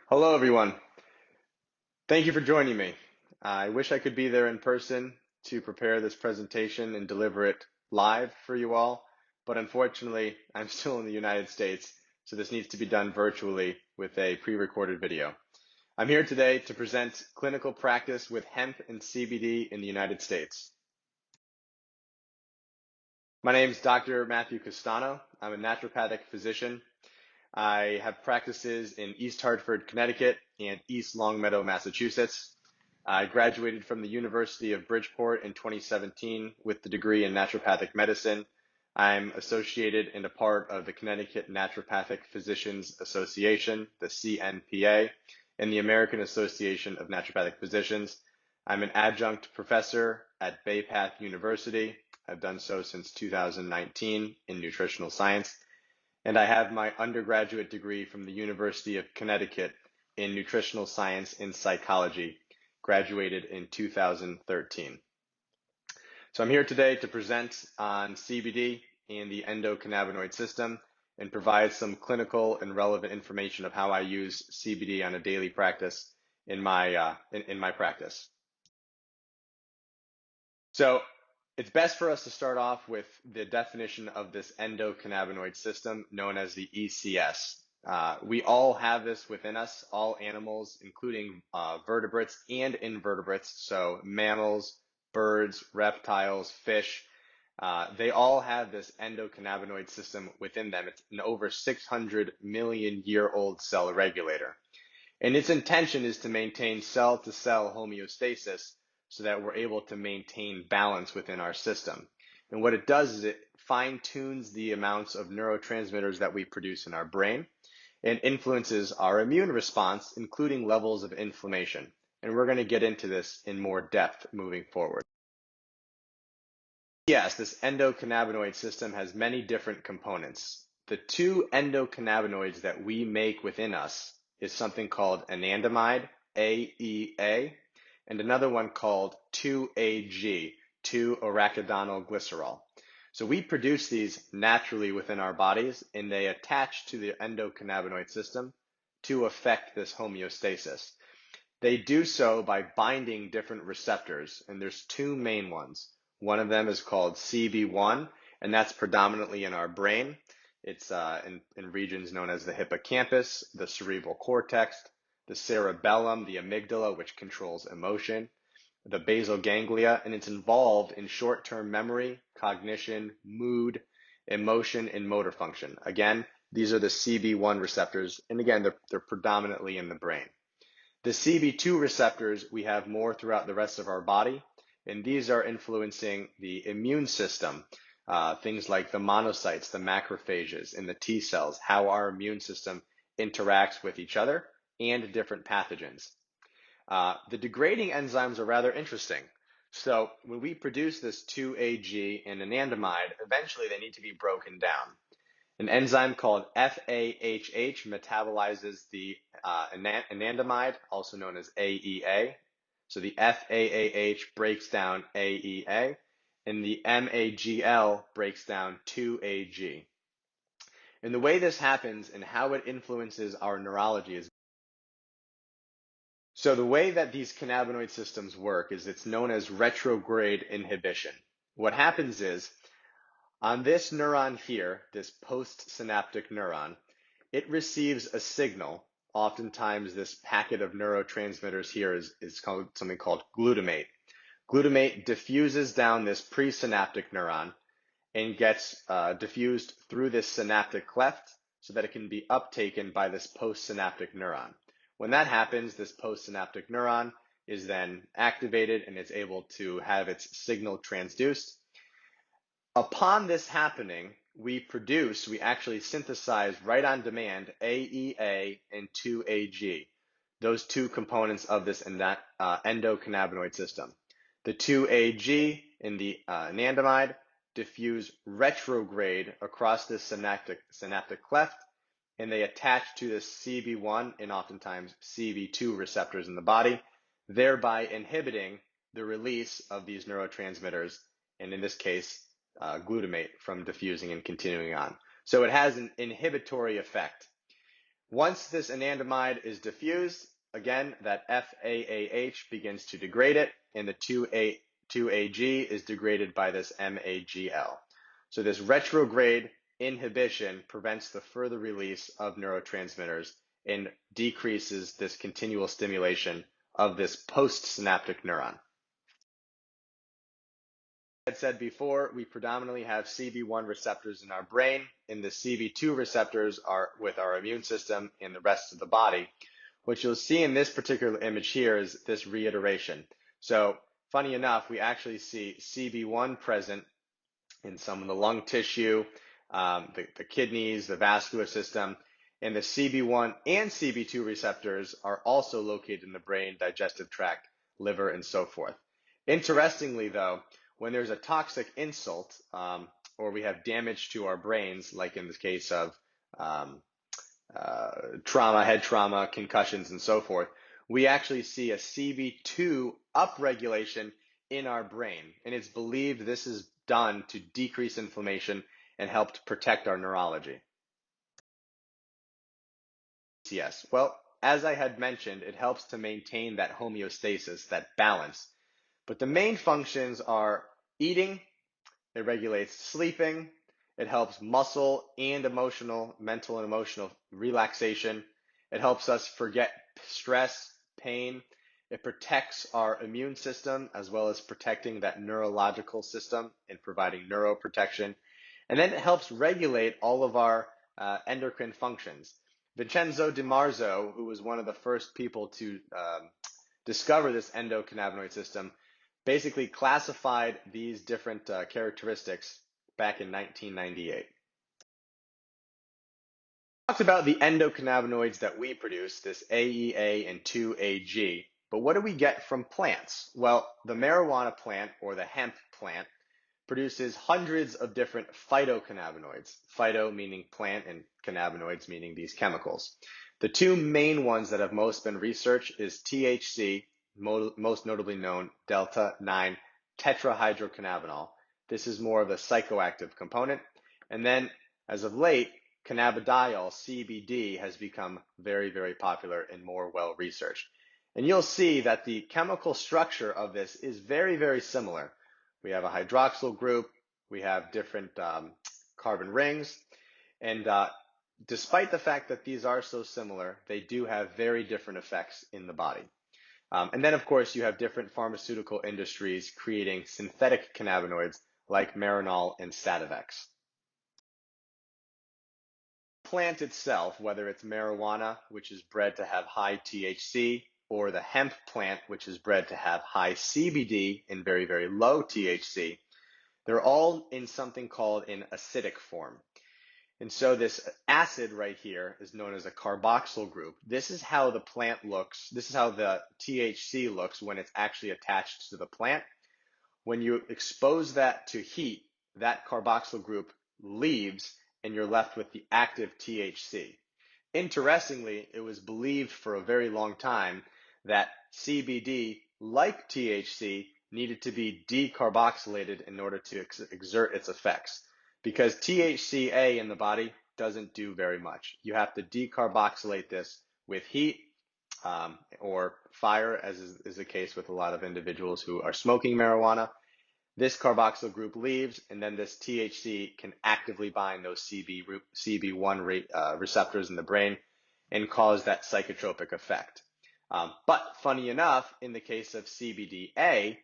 Hello, everyone. Thank you for joining me. I wish I could be there in person to prepare this presentation and deliver it live for you all, but unfortunately, I'm still in the United States, so this needs to be done virtually with a pre-recorded video. I'm here today to present clinical practice with hemp and CBD in the United States. My name is Dr. Matthew Castanho. I'm a naturopathic physician. I have practices in East Hartford, Connecticut, and East Longmeadow, Massachusetts. I graduated from the University of Bridgeport in 2017 with the degree in naturopathic medicine. I'm associated and a part of the Connecticut Naturopathic Physicians Association, the CNPA, and the American Association of Naturopathic Physicians. I'm an adjunct professor at Bay Path University. I've done so since 2019 in nutritional science. And I have my undergraduate degree from the University of Connecticut in nutritional science and psychology, graduated in 2013. So I'm here today to present on CBD and the endocannabinoid system and provide some clinical and relevant information of how I use CBD on a daily practice in my practice. So it's best for us to start off with the definition of this endocannabinoid system known as the ECS. We all have this within us, all animals, including vertebrates and invertebrates, so mammals, birds, reptiles, fish. They all have this endocannabinoid system within them. It's an over 600 million year old cell regulator. And its intention is to maintain cell-to-cell homeostasis so that we're able to maintain balance within our system. And what it does is it fine-tunes the amounts of neurotransmitters that we produce in our brain and influences our immune response, including levels of inflammation. And we're going to get into this in more depth moving forward. Yes, this endocannabinoid system has many different components. The two endocannabinoids that we make within us is something called anandamide, AEA, and another one called 2-AG, 2-arachidonylglycerol. So we produce these naturally within our bodies, and they attach to the endocannabinoid system to affect this homeostasis. They do so by binding different receptors, and there's two main ones. One of them is called CB1, and that's predominantly in our brain. It's in regions known as the hippocampus, the cerebral cortex, the cerebellum, the amygdala, which controls emotion, the basal ganglia, and it's involved in short-term memory, cognition, mood, emotion, and motor function. Again, these are the CB1 receptors, and again, they're predominantly in the brain. The CB2 receptors we have more throughout the rest of our body, and these are influencing the immune system, things like the monocytes, the macrophages, and the T cells, how our immune system interacts with each other and different pathogens. The degrading enzymes are rather interesting. So when we produce this 2-AG and anandamide, eventually they need to be broken down. An enzyme called FAHH metabolizes the anandamide, also known as AEA. So the FAAH breaks down AEA, and the MAGL breaks down 2-AG. And the way this happens and how it influences our neurology is so the way that these cannabinoid systems work is it's known as retrograde inhibition. What happens is on this neuron here, this postsynaptic neuron, it receives a signal. Oftentimes, this packet of neurotransmitters here is called something called glutamate. Glutamate diffuses down this presynaptic neuron and gets diffused through this synaptic cleft so that it can be uptaken by this postsynaptic neuron. When that happens, this postsynaptic neuron is then activated and it's able to have its signal transduced. Upon this happening, we actually synthesize right on demand AEA and 2-AG, those two components of this endocannabinoid system. The 2-AG in the anandamide diffuse retrograde across this synaptic cleft, and they attach to the CB1 and oftentimes CB2 receptors in the body, thereby inhibiting the release of these neurotransmitters, and in this case, glutamate from diffusing and continuing on. So it has an inhibitory effect. Once this anandamide is diffused, again, that FAAH begins to degrade it, and the 2AG is degraded by this MAGL. So this retrograde inhibition prevents the further release of neurotransmitters and decreases this continual stimulation of this postsynaptic neuron. I had said before, we predominantly have CB1 receptors in our brain, and the CB2 receptors are with our immune system and the rest of the body. What you'll see in this particular image here is this reiteration. So funny enough, we actually see CB1 present in some of the lung tissue, the kidneys, the vascular system, and the CB1 and CB2 receptors are also located in the brain, digestive tract, liver, and so forth. Interestingly, though, when there's a toxic insult or we have damage to our brains, like in the case of trauma, head trauma, concussions, and so forth, we actually see a CB2 upregulation in our brain. And it's believed this is done to decrease inflammation and help to protect our neurology. Yes, well, as I had mentioned, it helps to maintain that homeostasis, that balance. But the main functions are eating, it regulates sleeping, it helps muscle and mental and emotional relaxation. It helps us forget stress, pain. It protects our immune system as well as protecting that neurological system and providing neuroprotection. And then it helps regulate all of our endocrine functions. Vincenzo Di Marzo, who was one of the first people to discover this endocannabinoid system, basically classified these different characteristics back in 1998. Talked about the endocannabinoids that we produce, this AEA and 2AG, but what do we get from plants? Well, the marijuana plant or the hemp plant produces hundreds of different phytocannabinoids. Phyto meaning plant and cannabinoids meaning these chemicals. The two main ones that have most been researched is THC, most notably known delta-9 tetrahydrocannabinol. This is more of a psychoactive component. And then, as of late, cannabidiol, CBD, has become very, very popular and more well researched. And you'll see that the chemical structure of this is very, very similar. We have a hydroxyl group, we have different carbon rings, and despite the fact that these are so similar, they do have very different effects in the body. And then, of course, you have different pharmaceutical industries creating synthetic cannabinoids like Marinol and Sativex. The plant itself, whether it's marijuana, which is bred to have high THC, or the hemp plant, which is bred to have high CBD and very, very low THC, they're all in something called an acidic form. And so this acid right here is known as a carboxyl group. This is how the plant looks. This is how the THC looks when it's actually attached to the plant. When you expose that to heat, that carboxyl group leaves and you're left with the active THC. Interestingly, it was believed for a very long time that CBD, like THC, needed to be decarboxylated in order to exert its effects. Because THCA in the body doesn't do very much. You have to decarboxylate this with heat or fire, as is the case with a lot of individuals who are smoking marijuana. This carboxyl group leaves, and then this THC can actively bind those CB1 receptors in the brain and cause that psychotropic effect. But funny enough, in the case of CBDA,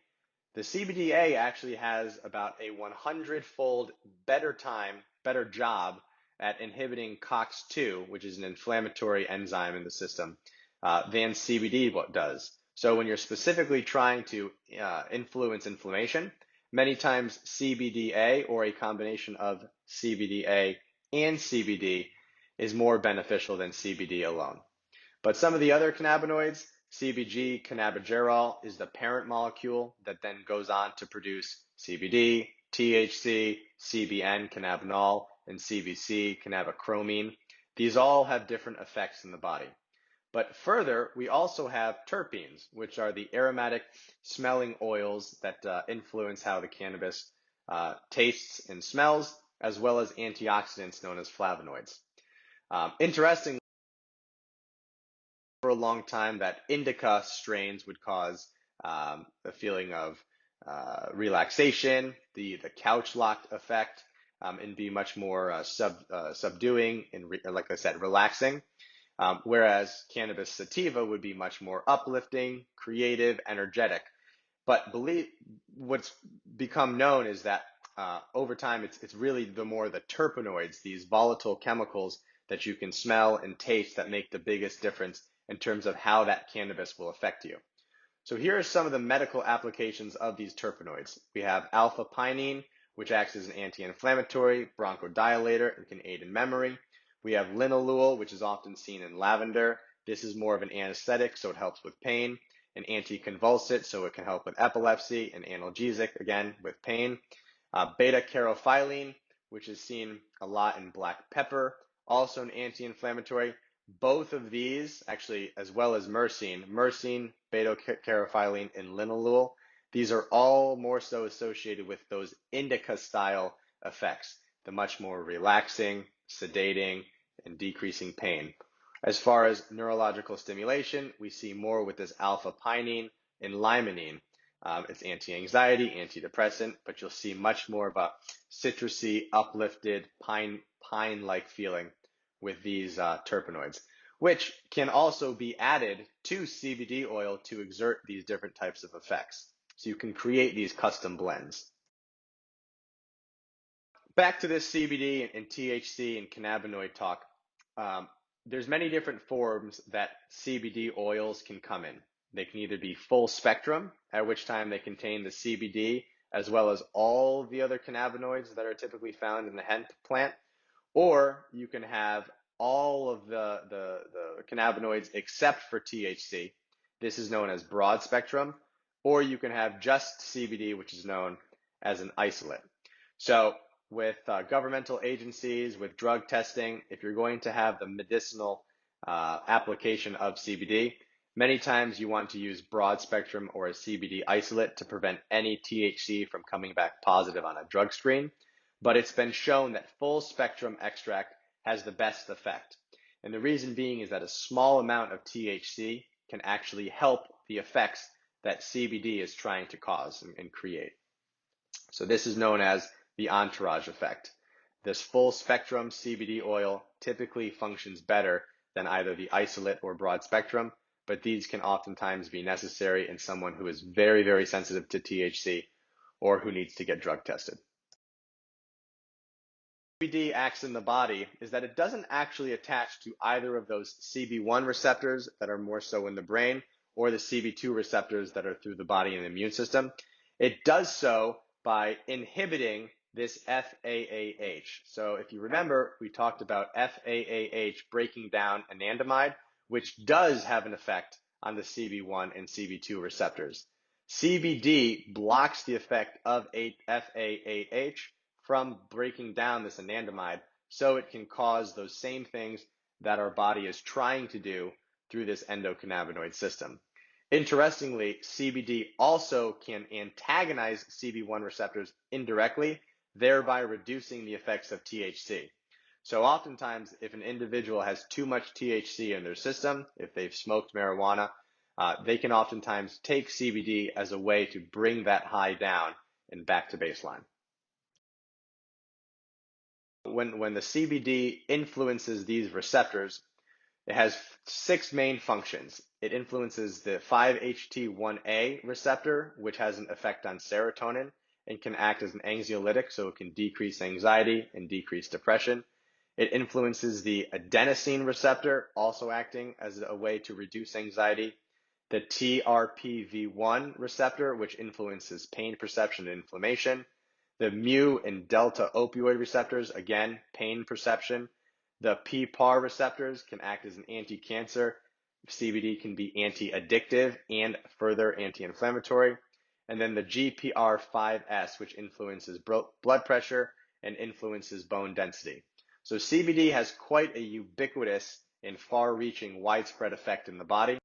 the CBDA actually has about a 100-fold better job at inhibiting COX-2, which is an inflammatory enzyme in the system, than CBD does. So when you're specifically trying to influence inflammation, many times CBDA or a combination of CBDA and CBD is more beneficial than CBD alone. But some of the other cannabinoids, CBG, cannabigerol, is the parent molecule that then goes on to produce CBD, THC, CBN, cannabinol, and CBC, cannabichromine. These all have different effects in the body. But further, we also have terpenes, which are the aromatic smelling oils that influence how the cannabis tastes and smells, as well as antioxidants known as flavonoids. Interestingly, for a long time that indica strains would cause a feeling of relaxation, the couch locked effect, and be much more subduing and, like I said, relaxing. Whereas cannabis sativa would be much more uplifting, creative, energetic. But what's become known is that over time, it's really the terpenoids, these volatile chemicals that you can smell and taste, that make the biggest difference in terms of how that cannabis will affect you. So here are some of the medical applications of these terpenoids. We have alpha pinene, which acts as an anti-inflammatory, bronchodilator, and can aid in memory. We have linalool, which is often seen in lavender. This is more of an anesthetic, so it helps with pain. An anticonvulsant, so it can help with epilepsy. An analgesic, again, with pain. Beta-carophylline, which is seen a lot in black pepper, also an anti-inflammatory. Both of these, actually, as well as myrcene, beta-carophylline, and linalool, these are all more so associated with those indica-style effects, the much more relaxing, sedating, and decreasing pain. As far as neurological stimulation, we see more with this alpha pinene and limonene. It's anti-anxiety, antidepressant, but you'll see much more of a citrusy, uplifted, pine-like feeling with these terpenoids, which can also be added to CBD oil to exert these different types of effects. So you can create these custom blends. Back to this CBD and THC and cannabinoid talk. There's many different forms that CBD oils can come in. They can either be full spectrum, at which time they contain the CBD as well as all the other cannabinoids that are typically found in the hemp plant, or you can have all of the cannabinoids except for THC. This is known as broad spectrum, or you can have just CBD, which is known as an isolate. So with governmental agencies, with drug testing, if you're going to have the medicinal application of CBD, many times you want to use broad spectrum or a CBD isolate to prevent any THC from coming back positive on a drug screen. But it's been shown that full spectrum extract has the best effect. And the reason being is that a small amount of THC can actually help the effects that CBD is trying to cause and create. So this is known as the entourage effect. This full spectrum CBD oil typically functions better than either the isolate or broad spectrum, but these can oftentimes be necessary in someone who is very, very sensitive to THC or who needs to get drug tested. CBD acts in the body is that it doesn't actually attach to either of those CB1 receptors that are more so in the brain or the CB2 receptors that are through the body and the immune system. It does so by inhibiting this FAAH. So if you remember, we talked about FAAH breaking down anandamide, which does have an effect on the CB1 and CB2 receptors. CBD blocks the effect of FAAH from breaking down this anandamide, so it can cause those same things that our body is trying to do through this endocannabinoid system. Interestingly, CBD also can antagonize CB1 receptors indirectly, thereby reducing the effects of THC. So oftentimes, if an individual has too much THC in their system, if they've smoked marijuana, they can oftentimes take CBD as a way to bring that high down and back to baseline. When the CBD influences these receptors, it has 6 main functions. It influences the 5-HT1A receptor, which has an effect on serotonin and can act as an anxiolytic, so it can decrease anxiety and decrease depression. It influences the adenosine receptor, also acting as a way to reduce anxiety. The TRPV1 receptor, which influences pain perception and inflammation. The mu and delta opioid receptors, again, pain perception. The PPAR receptors can act as an anti-cancer. CBD can be anti-addictive and further anti-inflammatory. And then the GPR5S, which influences blood pressure and influences bone density. So CBD has quite a ubiquitous and far-reaching widespread effect in the body.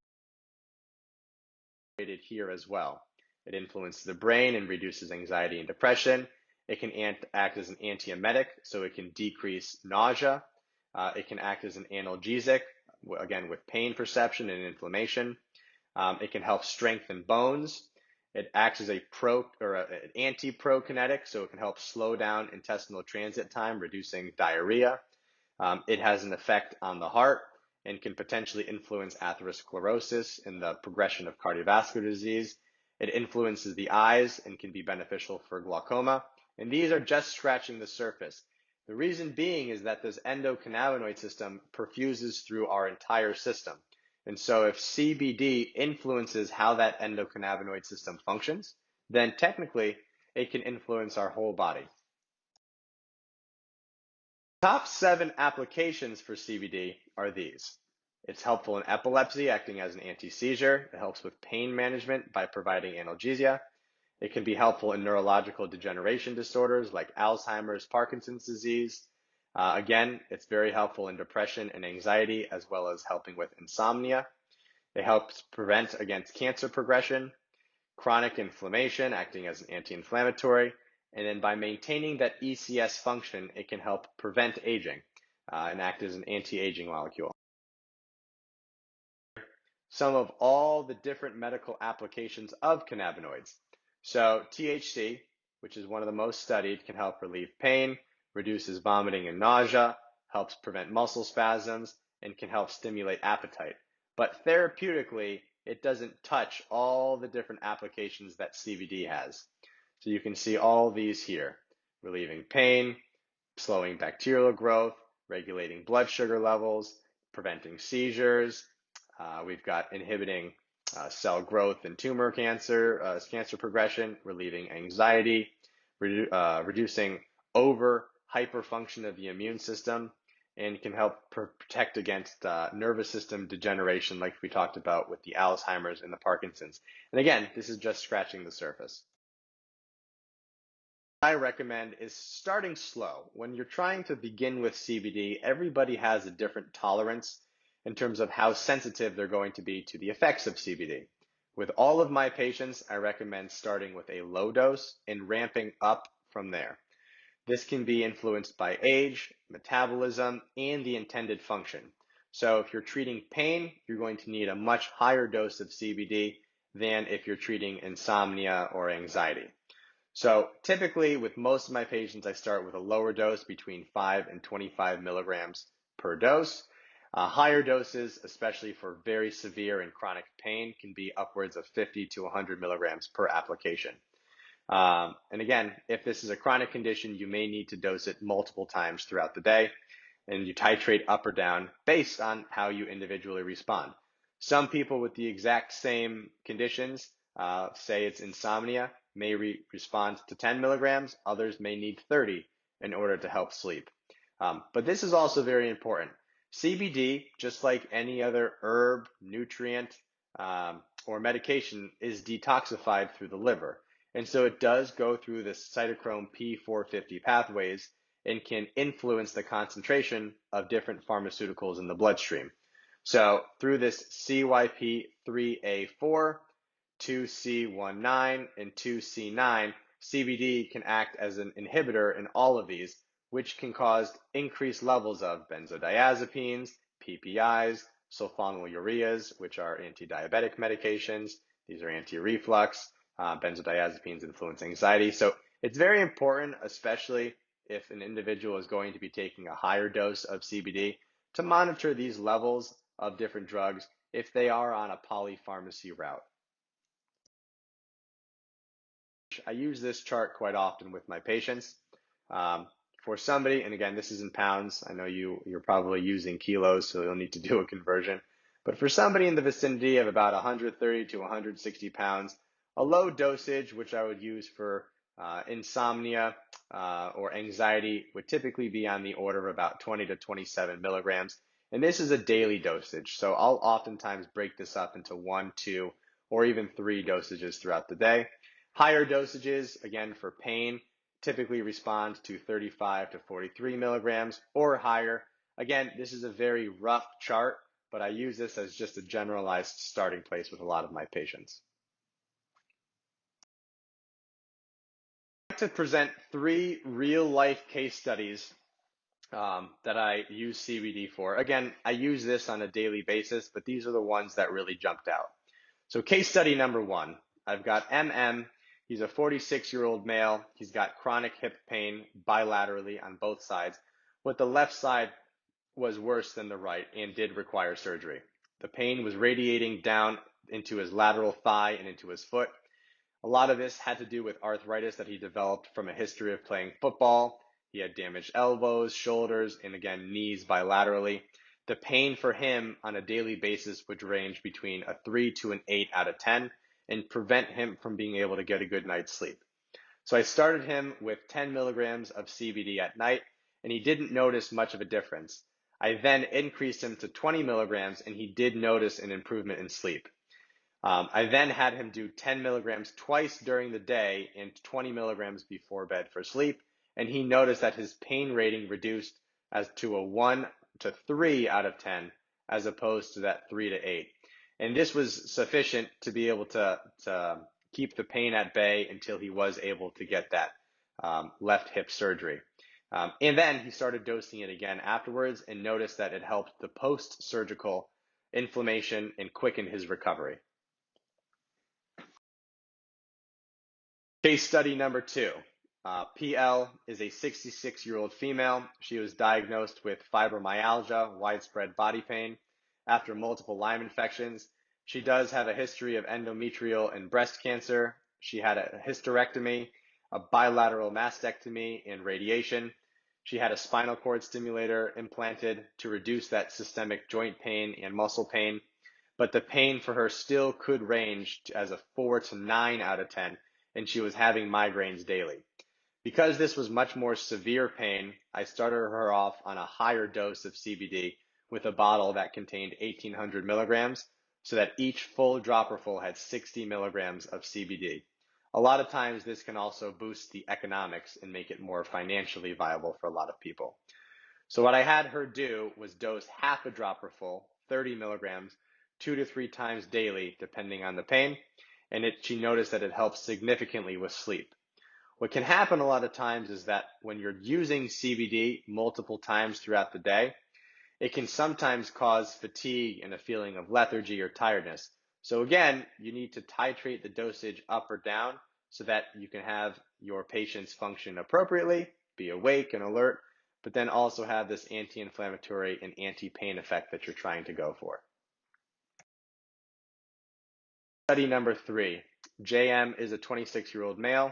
Here as well. It influences the brain and reduces anxiety and depression. It can act as an antiemetic, so it can decrease nausea. It can act as an analgesic, again, with pain perception and inflammation. It can help strengthen bones. It acts as an anti-prokinetic, so it can help slow down intestinal transit time, reducing diarrhea. It has an effect on the heart and can potentially influence atherosclerosis and the progression of cardiovascular disease. It influences the eyes and can be beneficial for glaucoma. And these are just scratching the surface. The reason being is that this endocannabinoid system perfuses through our entire system. And so if CBD influences how that endocannabinoid system functions, then technically it can influence our whole body. Top 7 applications for CBD are these. It's helpful in epilepsy, acting as an anti-seizure. It helps with pain management by providing analgesia. It can be helpful in neurological degeneration disorders like Alzheimer's, Parkinson's disease. Again, it's very helpful in depression and anxiety, as well as helping with insomnia. It helps prevent against cancer progression, chronic inflammation, acting as an anti-inflammatory. And then by maintaining that ECS function, it can help prevent aging and act as an anti-aging molecule. Some of all the different medical applications of cannabinoids. So THC, which is one of the most studied, can help relieve pain, reduces vomiting and nausea, helps prevent muscle spasms, and can help stimulate appetite. But therapeutically, it doesn't touch all the different applications that CBD has. So you can see all these here: relieving pain, slowing bacterial growth, regulating blood sugar levels, preventing seizures. We've got inhibiting cell growth and tumor cancer, cancer progression, relieving anxiety, reducing hyperfunction of the immune system, and can help protect against nervous system degeneration like we talked about with the Alzheimer's and the Parkinson's. And again, this is just scratching the surface. I recommend is starting slow. When you're trying to begin with CBD, everybody has a different tolerance in terms of how sensitive they're going to be to the effects of CBD. With all of my patients, I recommend starting with a low dose and ramping up from there. This can be influenced by age, metabolism, and the intended function. So if you're treating pain, you're going to need a much higher dose of CBD than if you're treating insomnia or anxiety. So typically with most of my patients, I start with a lower dose between 5 and 25 milligrams per dose. Higher doses, especially for very severe and chronic pain, can be upwards of 50 to 100 milligrams per application. And again, if this is a chronic condition, you may need to dose it multiple times throughout the day, and you titrate up or down based on how you individually respond. Some people with the exact same conditions, say it's insomnia, may respond to 10 milligrams. Others may need 30 in order to help sleep. But this is also very important. CBD, just like any other herb, nutrient, or medication, is detoxified through the liver. And so it does go through the cytochrome P450 pathways and can influence the concentration of different pharmaceuticals in the bloodstream. So through this CYP3A4, 2C19, and 2C9, CBD can act as an inhibitor in all of these, which can cause increased levels of benzodiazepines, PPIs, sulfonylureas, which are anti-diabetic medications. These are anti-reflux. Benzodiazepines influence anxiety. So it's very important, especially if an individual is going to be taking a higher dose of CBD, to monitor these levels of different drugs if they are on a polypharmacy route. I use this chart quite often with my patients. For somebody, and again, this is in pounds. I know you're probably using kilos, so you'll need to do a conversion. But for somebody in the vicinity of about 130 to 160 pounds, a low dosage, which I would use for insomnia or anxiety, would typically be on the order of about 20 to 27 milligrams. And this is a daily dosage. So I'll oftentimes break this up into 1, 2, or even 3 dosages throughout the day. Higher dosages, again, for pain, typically respond to 35 to 43 milligrams or higher. Again, this is a very rough chart, but I use this as just a generalized starting place with a lot of my patients. I'd like to present 3 real-life case studies that I use CBD for. Again, I use this on a daily basis, but these are the ones that really jumped out. So case study number one, I've got MM. He's a 46-year-old male. He's got chronic hip pain bilaterally on both sides. But the left side was worse than the right and did require surgery. The pain was radiating down into his lateral thigh and into his foot. A lot of this had to do with arthritis that he developed from a history of playing football. He had damaged elbows, shoulders, and again, knees bilaterally. The pain for him on a daily basis would range between a 3 to an 8 out of 10 and prevent him from being able to get a good night's sleep. So I started him with 10 milligrams of CBD at night, and he didn't notice much of a difference. I then increased him to 20 milligrams, and he did notice an improvement in sleep. I then had him do 10 milligrams twice during the day and 20 milligrams before bed for sleep. And he noticed that his pain rating reduced as to a 1 to 3 out of 10, as opposed to that 3 to 8. And this was sufficient to be able to keep the pain at bay until he was able to get that left hip surgery. And then he started dosing it again afterwards and noticed that it helped the post-surgical inflammation and quickened his recovery. Case study number two. PL is a 66-year-old female. She was diagnosed with fibromyalgia, widespread body pain, after multiple Lyme infections. She does have a history of endometrial and breast cancer. She had a hysterectomy, a bilateral mastectomy, and radiation. She had a spinal cord stimulator implanted to reduce that systemic joint pain and muscle pain. But the pain for her still could range as a 4 to 9 out of 10, and she was having migraines daily. Because this was much more severe pain, I started her off on a higher dose of CBD with a bottle that contained 1,800 milligrams, so that each full dropperful had 60 milligrams of CBD. A lot of times this can also boost the economics and make it more financially viable for a lot of people. So what I had her do was dose half a dropperful, 30 milligrams, 2 to 3 times daily, depending on the pain, and she noticed that it helps significantly with sleep. What can happen a lot of times is that when you're using CBD multiple times throughout the day, it can sometimes cause fatigue and a feeling of lethargy or tiredness. So again, you need to titrate the dosage up or down so that you can have your patients function appropriately, be awake and alert, but then also have this anti-inflammatory and anti-pain effect that you're trying to go for. Study number 3. JM is a 26-year-old male.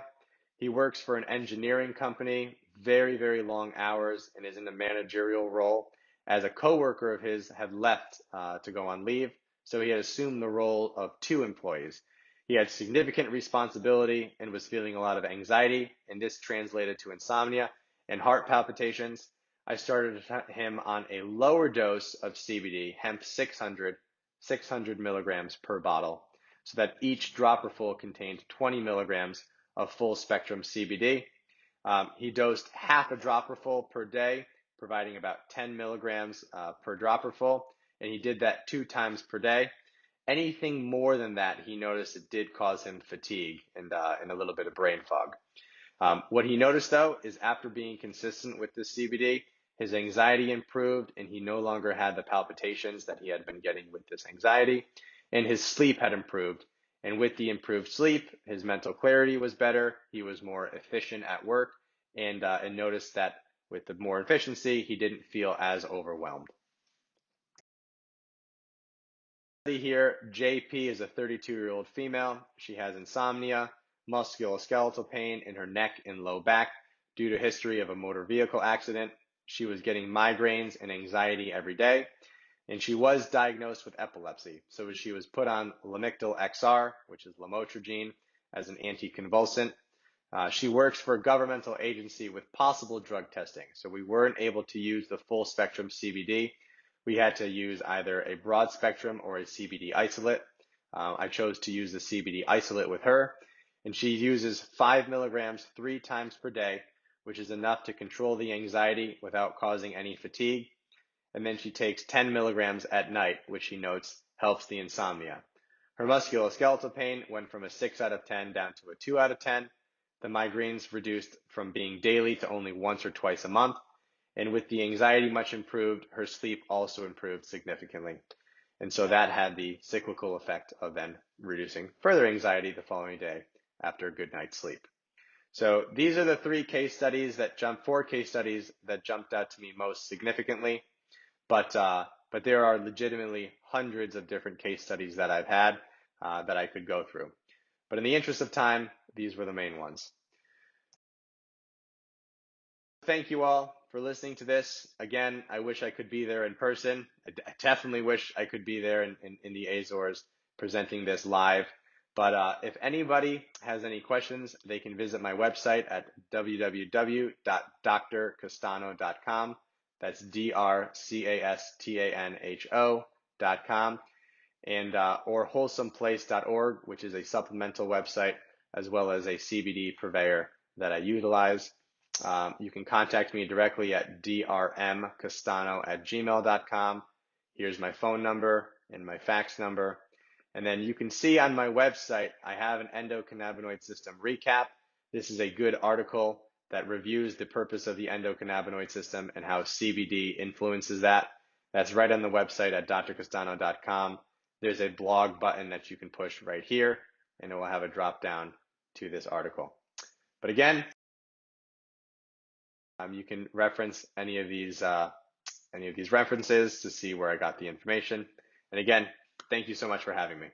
He works for an engineering company, very, very long hours, and is in a managerial role, as a coworker of his had left to go on leave, so he had assumed the role of 2 employees. He had significant responsibility and was feeling a lot of anxiety, and this translated to insomnia and heart palpitations. I started him on a lower dose of CBD, hemp 600 milligrams per bottle, so that each dropperful contained 20 milligrams of full spectrum CBD. He dosed half a dropperful per day, providing about 10 milligrams per dropperful, and he did that 2 times per day. Anything more than that, he noticed it did cause him fatigue and a little bit of brain fog. What he noticed, though, is after being consistent with this CBD, his anxiety improved and he no longer had the palpitations that he had been getting with this anxiety, and his sleep had improved. And with the improved sleep, his mental clarity was better, he was more efficient at work, and noticed that with the more efficiency, he didn't feel as overwhelmed. Here, JP is a 32-year-old female. She has insomnia, musculoskeletal pain in her neck and low back due to history of a motor vehicle accident. She was getting migraines and anxiety every day, and she was diagnosed with epilepsy. So she was put on Lamictal XR, which is lamotrigine, as an anticonvulsant. She works for a governmental agency with possible drug testing, so we weren't able to use the full spectrum CBD. We had to use either a broad spectrum or a CBD isolate. I chose to use the CBD isolate with her, and she uses 5 milligrams 3 times per day, which is enough to control the anxiety without causing any fatigue. And then she takes 10 milligrams at night, which she notes helps the insomnia. Her musculoskeletal pain went from a 6 out of 10 down to a 2 out of 10. The migraines reduced from being daily to only once or twice a month. And with the anxiety much improved, her sleep also improved significantly. And so that had the cyclical effect of then reducing further anxiety the following day after a good night's sleep. So these are the four case studies that jumped out to me most significantly. But there are legitimately hundreds of different case studies that I've had that I could go through. But in the interest of time, these were the main ones. Thank you all for listening to this. Again, I wish I could be there in person. I definitely wish I could be there in the Azores presenting this live. But if anybody has any questions, they can visit my website at www.drcastano.com. That's drcastano.com, and or wholesomeplace.org, which is a supplemental website, as well as a CBD purveyor that I utilize. You can contact me directly at drmcastano@gmail.com. Here's my phone number and my fax number. And then you can see on my website, I have an endocannabinoid system recap. This is a good article that reviews the purpose of the endocannabinoid system and how CBD influences that. That's right on the website at drcastano.com. There's a blog button that you can push right here, and it will have a drop down to this article. But again, you can reference any of these references to see where I got the information. And again, thank you so much for having me.